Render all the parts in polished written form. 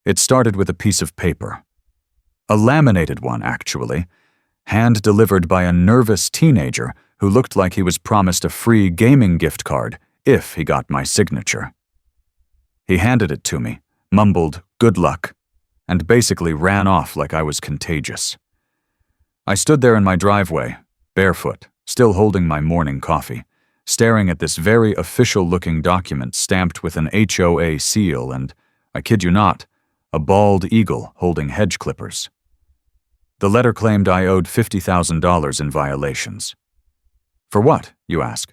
It started with a piece of paper. A laminated one, actually, hand-delivered by a nervous teenager who looked like he was promised a free gaming gift card if he got my signature. He handed it to me, mumbled, "Good luck," and basically ran off like I was contagious. I stood there in my driveway, barefoot, still holding my morning coffee, staring at this very official-looking document stamped with an HOA seal and, I kid you not, a bald eagle holding hedge clippers. The letter claimed I owed $50,000 in violations. For what, you ask?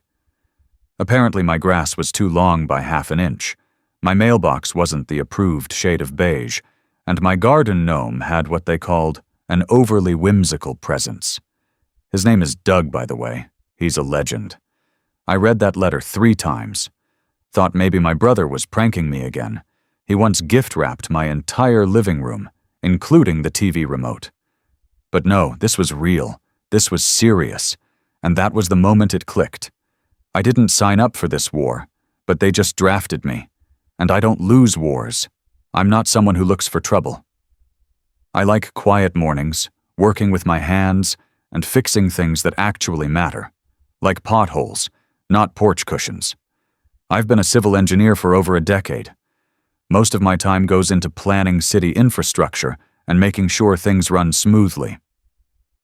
Apparently my grass was too long by half an inch, my mailbox wasn't the approved shade of beige, and my garden gnome had what they called an overly whimsical presence. His name is Doug, by the way. He's a legend. I read that letter 3 times. Thought maybe my brother was pranking me again. He once gift-wrapped my entire living room, including the TV remote. But no, this was real. This was serious. And that was the moment it clicked. I didn't sign up for this war, but they just drafted me. And I don't lose wars. I'm not someone who looks for trouble. I like quiet mornings, working with my hands, and fixing things that actually matter, like potholes, not porch cushions. I've been a civil engineer for over a decade. Most of my time goes into planning city infrastructure and making sure things run smoothly.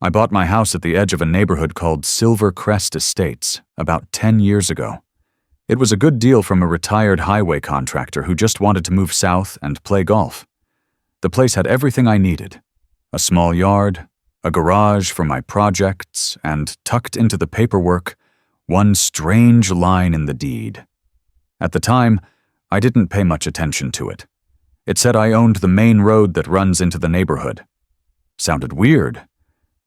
I bought my house at the edge of a neighborhood called Silver Crest Estates about 10 years ago. It was a good deal from a retired highway contractor who just wanted to move south and play golf. The place had everything I needed: a small yard, a garage for my projects, and tucked into the paperwork, one strange line in the deed. At the time, I didn't pay much attention to it. It said I owned the main road that runs into the neighborhood. Sounded weird,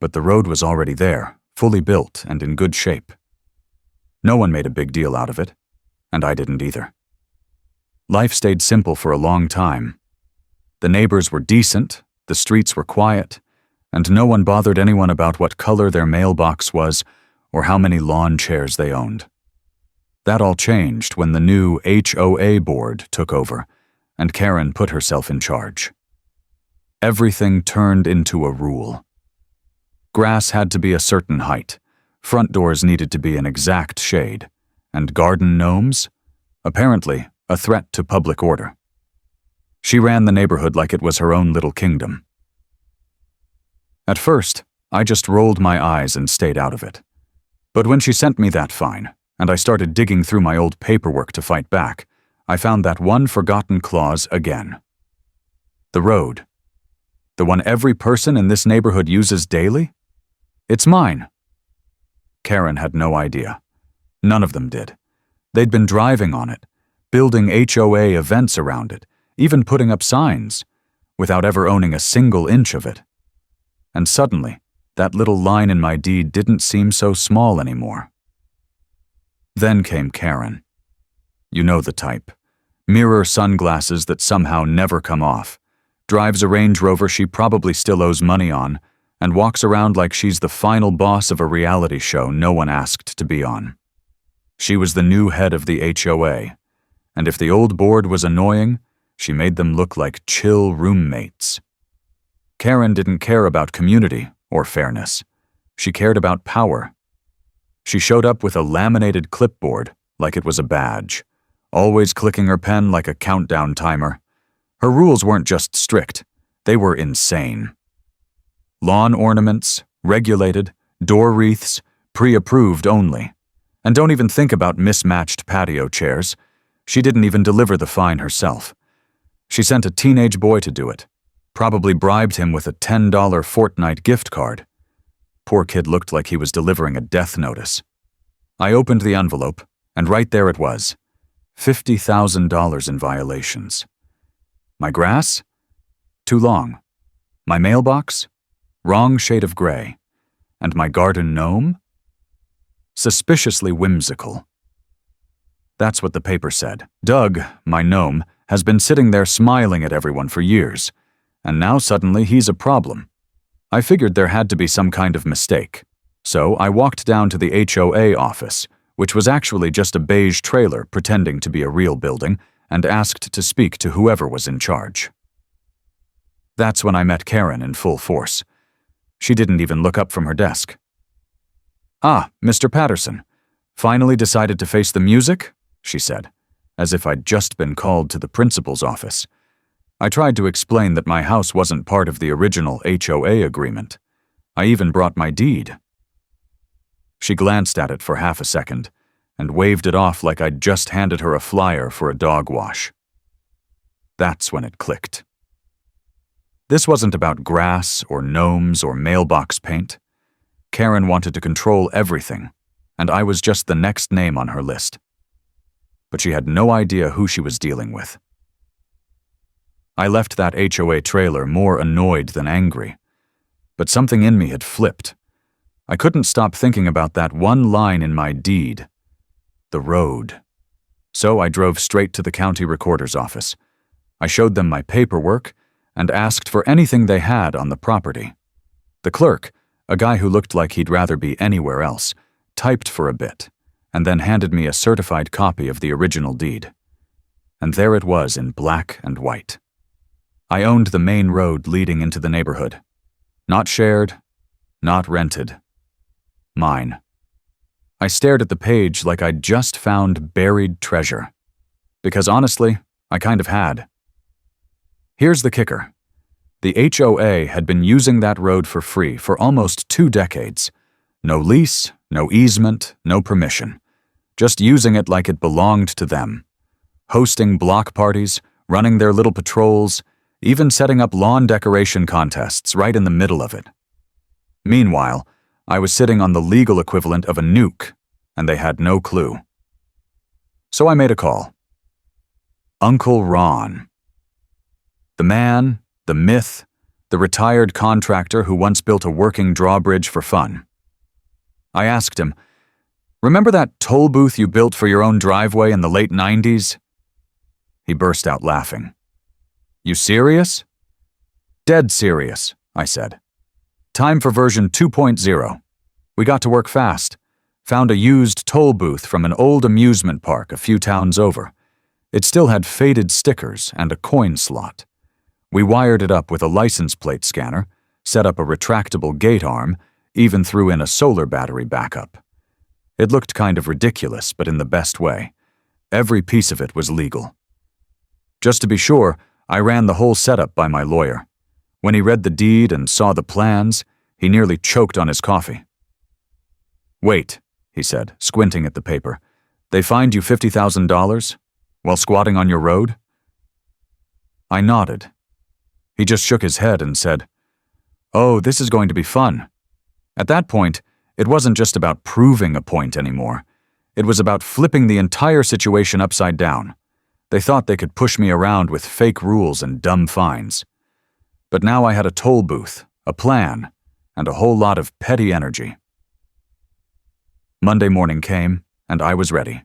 but the road was already there, fully built and in good shape. No one made a big deal out of it, and I didn't either. Life stayed simple for a long time. The neighbors were decent, the streets were quiet, and no one bothered anyone about what color their mailbox was or how many lawn chairs they owned. That all changed when the new HOA board took over, and Karen put herself in charge. Everything turned into a rule. Grass had to be a certain height, front doors needed to be an exact shade, and garden gnomes? Apparently, a threat to public order. She ran the neighborhood like it was her own little kingdom. At first, I just rolled my eyes and stayed out of it. But when she sent me that fine, and I started digging through my old paperwork to fight back, I found that one forgotten clause again. The road. The one every person in this neighborhood uses daily? It's mine. Karen had no idea. None of them did. They'd been driving on it, building HOA events around it, even putting up signs, without ever owning a single inch of it. And suddenly, that little line in my deed didn't seem so small anymore. Then came Karen. You know the type. Mirror sunglasses that somehow never come off, drives a Range Rover she probably still owes money on, and walks around like she's the final boss of a reality show no one asked to be on. She was the new head of the HOA, and if the old board was annoying, she made them look like chill roommates. Karen didn't care about community or fairness. She cared about power. She showed up with a laminated clipboard like it was a badge, always clicking her pen like a countdown timer. Her rules weren't just strict, they were insane. Lawn ornaments, regulated, door wreaths, pre-approved only. And don't even think about mismatched patio chairs. She didn't even deliver the fine herself. She sent a teenage boy to do it, probably bribed him with a $10 Fortnite gift card. Poor kid looked like he was delivering a death notice. I opened the envelope, and right there it was, $50,000 in violations. My grass? Too long. My mailbox? Wrong shade of gray. And my garden gnome? Suspiciously whimsical. That's what the paper said. Doug, my gnome, has been sitting there smiling at everyone for years, and now suddenly he's a problem. I figured there had to be some kind of mistake, so I walked down to the HOA office, which was actually just a beige trailer pretending to be a real building, and asked to speak to whoever was in charge. That's when I met Karen in full force. She didn't even look up from her desk. "Ah, Mr. Patterson. Finally decided to face the music?" she said, as if I'd just been called to the principal's office. I tried to explain that my house wasn't part of the original HOA agreement. I even brought my deed. She glanced at it for half a second and waved it off like I'd just handed her a flyer for a dog wash. That's when it clicked. This wasn't about grass or gnomes or mailbox paint. Karen wanted to control everything, and I was just the next name on her list. But she had no idea who she was dealing with. I left that HOA trailer more annoyed than angry, but something in me had flipped. I couldn't stop thinking about that one line in my deed, the road. So I drove straight to the county recorder's office. I showed them my paperwork and asked for anything they had on the property. The clerk, a guy who looked like he'd rather be anywhere else, typed for a bit and then handed me a certified copy of the original deed. And there it was in black and white. I owned the main road leading into the neighborhood. Not shared, not rented. Mine. I stared at the page like I'd just found buried treasure. Because honestly, I kind of had. Here's the kicker. The HOA had been using that road for free for almost 2 decades. No lease, no easement, no permission. Just using it like it belonged to them. Hosting block parties, running their little patrols, even setting up lawn decoration contests right in the middle of it. Meanwhile, I was sitting on the legal equivalent of a nuke, and they had no clue. So I made a call. Uncle Ron. The man, the myth, the retired contractor who once built a working drawbridge for fun. I asked him, "Remember that toll booth you built for your own driveway in the late 90s? He burst out laughing. "You serious?" "Dead serious," I said. "Time for version 2.0. We got to work fast. Found a used toll booth from an old amusement park a few towns over. It still had faded stickers and a coin slot. We wired it up with a license plate scanner, set up a retractable gate arm, even threw in a solar battery backup. It looked kind of ridiculous, but in the best way. Every piece of it was legal. Just to be sure, I ran the whole setup by my lawyer. When he read the deed and saw the plans, he nearly choked on his coffee. "Wait," he said, squinting at the paper. "They fined you $50,000 while squatting on your road?" I nodded. He just shook his head and said, "Oh, this is going to be fun." At that point, it wasn't just about proving a point anymore. It was about flipping the entire situation upside down. They thought they could push me around with fake rules and dumb fines. But now I had a toll booth, a plan, and a whole lot of petty energy. Monday morning came, and I was ready.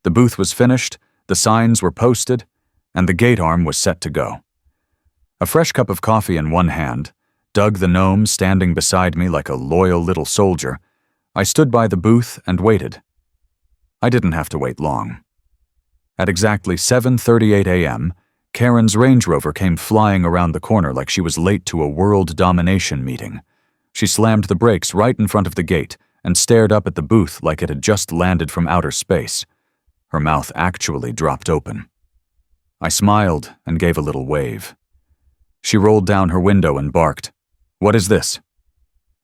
The booth was finished, the signs were posted, and the gate arm was set to go. A fresh cup of coffee in one hand, Doug the gnome standing beside me like a loyal little soldier, I stood by the booth and waited. I didn't have to wait long. At exactly 7:38 a.m., Karen's Range Rover came flying around the corner like she was late to a world domination meeting. She slammed the brakes right in front of the gate and stared up at the booth like it had just landed from outer space. Her mouth actually dropped open. I smiled and gave a little wave. She rolled down her window and barked, "What is this?"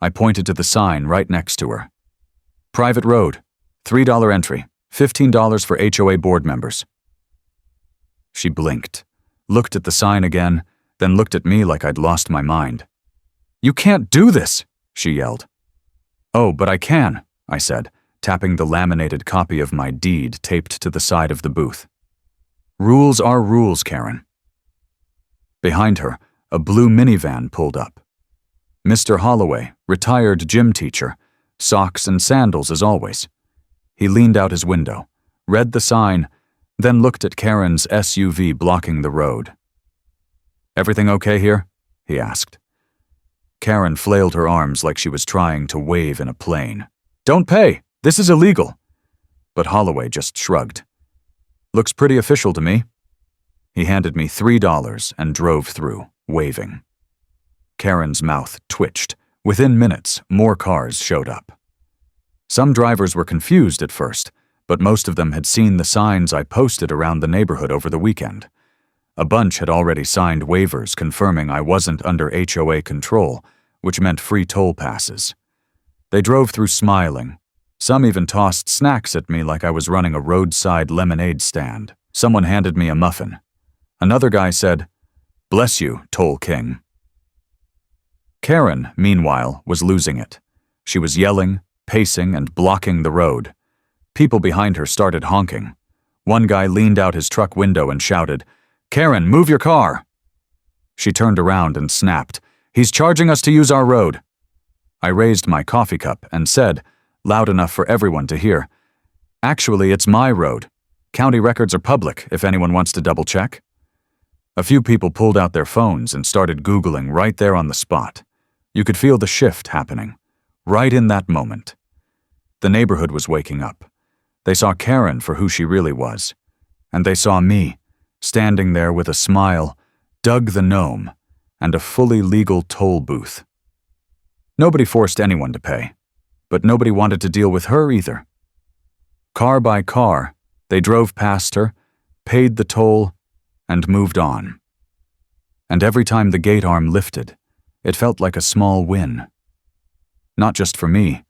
I pointed to the sign right next to her. "Private road, $3 entry, $15 for HOA board members." She blinked, looked at the sign again, then looked at me like I'd lost my mind. "You can't do this," she yelled. "Oh, but I can," I said, tapping the laminated copy of my deed taped to the side of the booth. "Rules are rules, Karen." Behind her, a blue minivan pulled up. Mr. Holloway, retired gym teacher, socks and sandals as always. He leaned out his window, read the sign, then looked at Karen's SUV blocking the road. "Everything okay here?" he asked. Karen flailed her arms like she was trying to wave in a plane. "Don't pay! This is illegal!" But Holloway just shrugged. "Looks pretty official to me." He handed me $3 and drove through, waving. Karen's mouth twitched. Within minutes, more cars showed up. Some drivers were confused at first, but most of them had seen the signs I posted around the neighborhood over the weekend. A bunch had already signed waivers confirming I wasn't under HOA control, which meant free toll passes. They drove through smiling. Some even tossed snacks at me like I was running a roadside lemonade stand. Someone handed me a muffin. Another guy said, "Bless you, Toll King." Karen, meanwhile, was losing it. She was yelling, pacing, and blocking the road. People behind her started honking. One guy leaned out his truck window and shouted, "Karen, move your car!" She turned around and snapped, "He's charging us to use our road." I raised my coffee cup and said, loud enough for everyone to hear, "Actually, it's my road. County records are public if anyone wants to double-check." A few people pulled out their phones and started Googling right there on the spot. You could feel the shift happening, right in that moment. The neighborhood was waking up. They saw Karen for who she really was. And they saw me, standing there with a smile, Doug the Gnome, and a fully legal toll booth. Nobody forced anyone to pay, but nobody wanted to deal with her either. Car by car, they drove past her, paid the toll, and moved on. And every time the gate arm lifted, it felt like a small win. Not just for me,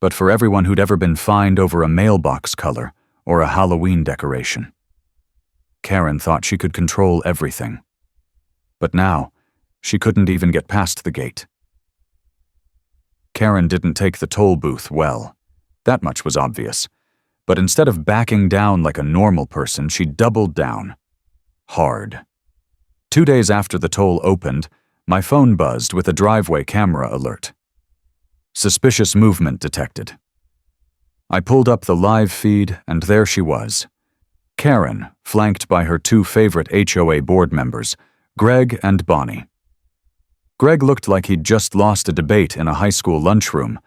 but for everyone who'd ever been fined over a mailbox color or a Halloween decoration. Karen thought she could control everything. But now, she couldn't even get past the gate. Karen didn't take the toll booth well. That much was obvious. But instead of backing down like a normal person, she doubled down. Hard. 2 days after the toll opened, my phone buzzed with a driveway camera alert. Suspicious movement detected. I pulled up the live feed, and there she was. Karen, flanked by her 2 favorite HOA board members, Greg and Bonnie. Greg looked like he'd just lost a debate in a high school lunchroom,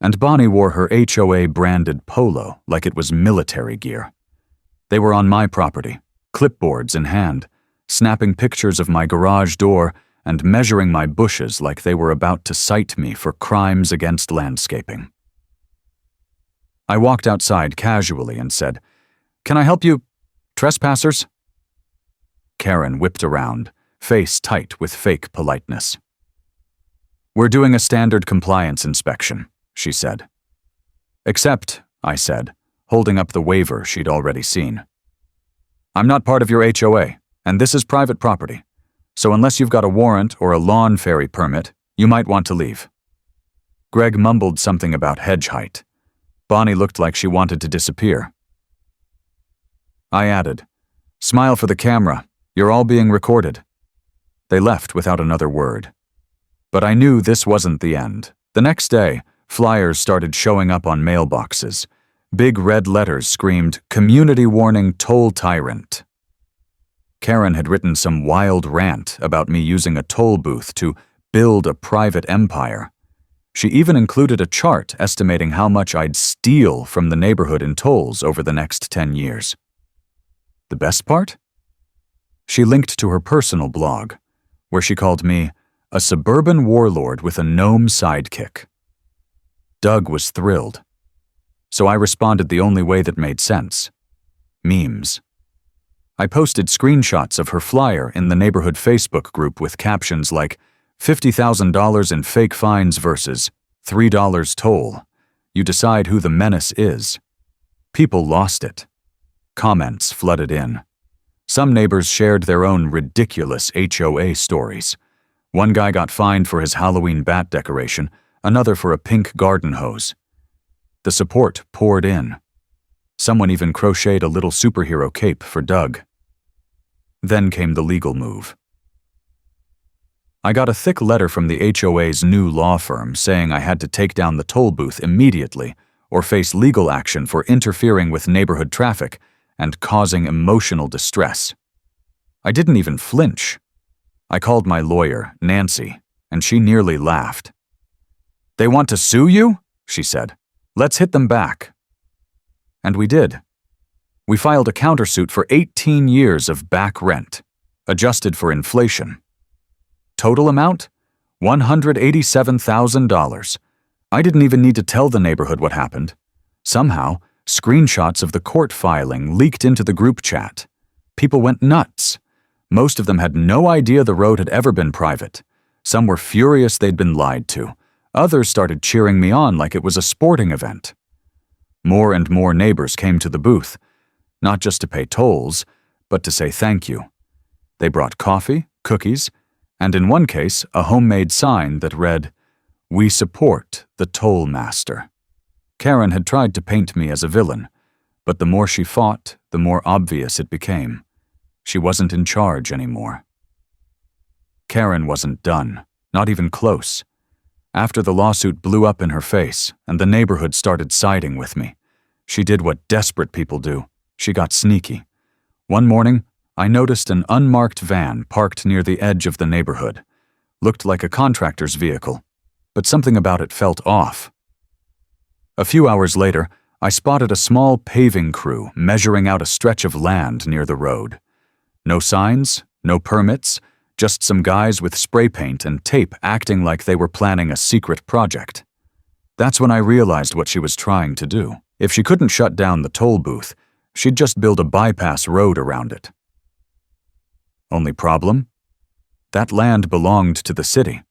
and Bonnie wore her HOA-branded polo like it was military gear. They were on my property, clipboards in hand, snapping pictures of my garage door and measuring my bushes like they were about to cite me for crimes against landscaping. I walked outside casually and said, "Can I help you, trespassers?" Karen whipped around, face tight with fake politeness. "We're doing a standard compliance inspection," she said. "Except," I said, holding up the waiver she'd already seen, "I'm not part of your HOA, and this is private property, so unless you've got a warrant or a lawn ferry permit, you might want to leave." Greg mumbled something about hedge height. Bonnie looked like she wanted to disappear. I added, "Smile for the camera. You're all being recorded." They left without another word. But I knew this wasn't the end. The next day, flyers started showing up on mailboxes. Big red letters screamed, "Community warning toll tyrant." Karen had written some wild rant about me using a toll booth to build a private empire. She even included a chart estimating how much I'd steal from the neighborhood in tolls over the next 10 years. The best part? She linked to her personal blog, where she called me a suburban warlord with a gnome sidekick. Doug was thrilled. So I responded the only way that made sense. Memes. I posted screenshots of her flyer in the neighborhood Facebook group with captions like, $50,000 in fake fines versus $3 toll. You decide who the menace is. People lost it. Comments flooded in. Some neighbors shared their own ridiculous HOA stories. One guy got fined for his Halloween bat decoration, another for a pink garden hose. The support poured in. Someone even crocheted a little superhero cape for Doug. Then came the legal move. I got a thick letter from the HOA's new law firm saying I had to take down the toll booth immediately or face legal action for interfering with neighborhood traffic and causing emotional distress. I didn't even flinch. I called my lawyer, Nancy, and she nearly laughed. "They want to sue you?" she said. "Let's hit them back." And we did. We filed a countersuit for 18 years of back rent, adjusted for inflation. Total amount? $187,000. I didn't even need to tell the neighborhood what happened. Somehow, screenshots of the court filing leaked into the group chat. People went nuts. Most of them had no idea the road had ever been private. Some were furious they'd been lied to. Others started cheering me on like it was a sporting event. More and more neighbors came to the booth, not just to pay tolls, but to say thank you. They brought coffee, cookies, and in one case, a homemade sign that read, "We support the toll master." Karen had tried to paint me as a villain, but the more she fought, the more obvious it became. She wasn't in charge anymore. Karen wasn't done, not even close. After the lawsuit blew up in her face and the neighborhood started siding with me, she did what desperate people do. She got sneaky. One morning, I noticed an unmarked van parked near the edge of the neighborhood. Looked like a contractor's vehicle, but something about it felt off. A few hours later, I spotted a small paving crew measuring out a stretch of land near the road. No signs, no permits, just some guys with spray paint and tape acting like they were planning a secret project. That's when I realized what she was trying to do. If she couldn't shut down the toll booth, she'd just build a bypass road around it. Only problem? That land belonged to the city.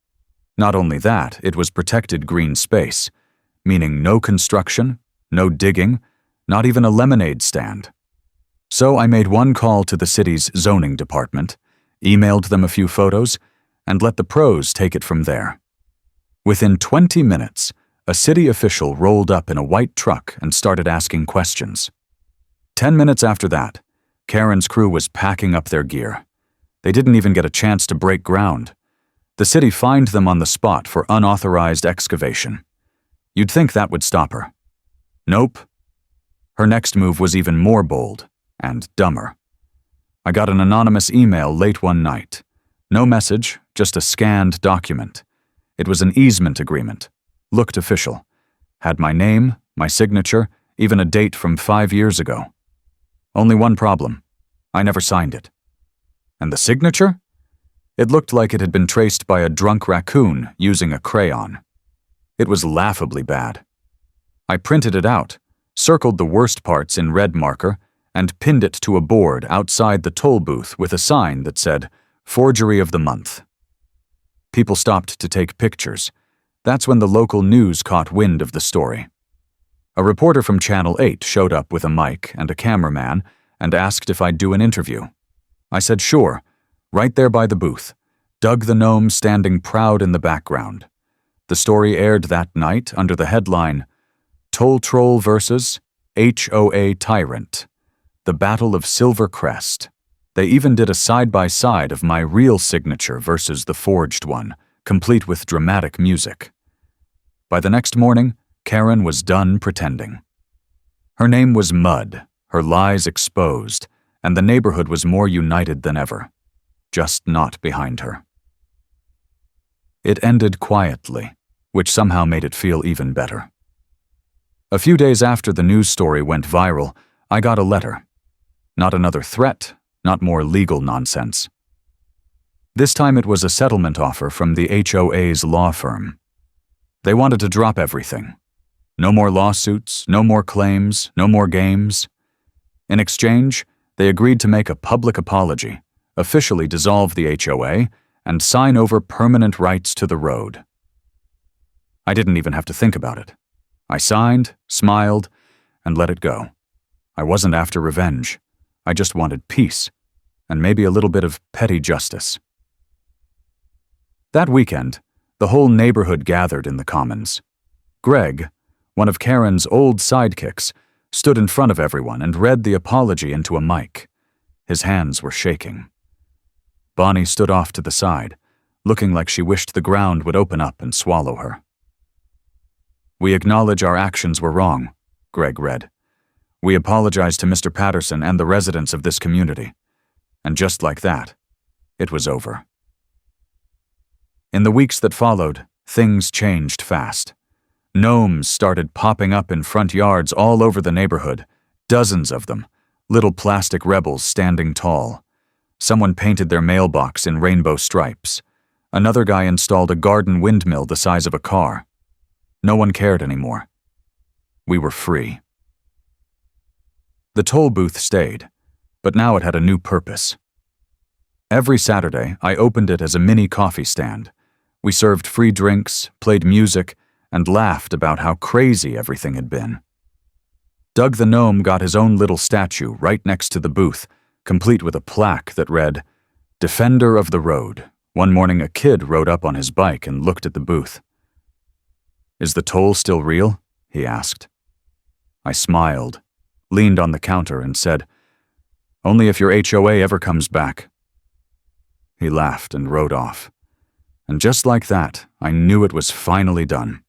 Not only that, it was protected green space, meaning no construction, no digging, not even a lemonade stand. So I made one call to the city's zoning department, emailed them a few photos, and let the pros take it from there. Within 20 minutes, a city official rolled up in a white truck and started asking questions. 10 minutes after that, Karen's crew was packing up their gear. They didn't even get a chance to break ground. The city fined them on the spot for unauthorized excavation. You'd think that would stop her. Nope. Her next move was even more bold and dumber. I got an anonymous email late one night. No message, just a scanned document. It was an easement agreement. Looked official. Had my name, my signature, even a date from 5 years ago. Only one problem. I never signed it. And the signature? It looked like it had been traced by a drunk raccoon using a crayon. It was laughably bad. I printed it out, circled the worst parts in red marker, and pinned it to a board outside the toll booth with a sign that said, "Forgery of the Month." People stopped to take pictures. That's when the local news caught wind of the story. A reporter from Channel 8 showed up with a mic and a cameraman and asked if I'd do an interview. I said sure, right there by the booth, Doug the Gnome standing proud in the background. The story aired that night under the headline, "Toll Troll vs. HOA Tyrant, the Battle of Silver Crest." They even did a side-by-side of my real signature versus the forged one, complete with dramatic music. By the next morning, Karen was done pretending. Her name was Mud, her lies exposed, and the neighborhood was more united than ever, just not behind her. It ended quietly, which somehow made it feel even better. A few days after the news story went viral, I got a letter. Not another threat, not more legal nonsense. This time it was a settlement offer from the HOA's law firm. They wanted to drop everything. No more lawsuits, no more claims, no more games. In exchange, they agreed to make a public apology, officially dissolve the HOA, and sign over permanent rights to the road. I didn't even have to think about it. I signed, smiled, and let it go. I wasn't after revenge. I just wanted peace, and maybe a little bit of petty justice. That weekend, the whole neighborhood gathered in the Commons. Greg, one of Karen's old sidekicks, stood in front of everyone and read the apology into a mic. His hands were shaking. Bonnie stood off to the side, looking like she wished the ground would open up and swallow her. "We acknowledge our actions were wrong," Greg read. "We apologize to Mr. Patterson and the residents of this community." And just like that, it was over. In the weeks that followed, things changed fast. Gnomes started popping up in front yards all over the neighborhood, dozens of them, little plastic rebels standing tall. Someone painted their mailbox in rainbow stripes. Another guy installed a garden windmill the size of a car. No one cared anymore. We were free. The toll booth stayed, but now it had a new purpose. Every Saturday, I opened it as a mini coffee stand. We served free drinks, played music, and laughed about how crazy everything had been. Doug the gnome got his own little statue right next to the booth, complete with a plaque that read, "Defender of the Road." One morning a kid rode up on his bike and looked at the booth. "Is the toll still real?" he asked. I smiled, leaned on the counter, and said, "Only if your HOA ever comes back." He laughed and rode off. And just like that, I knew it was finally done.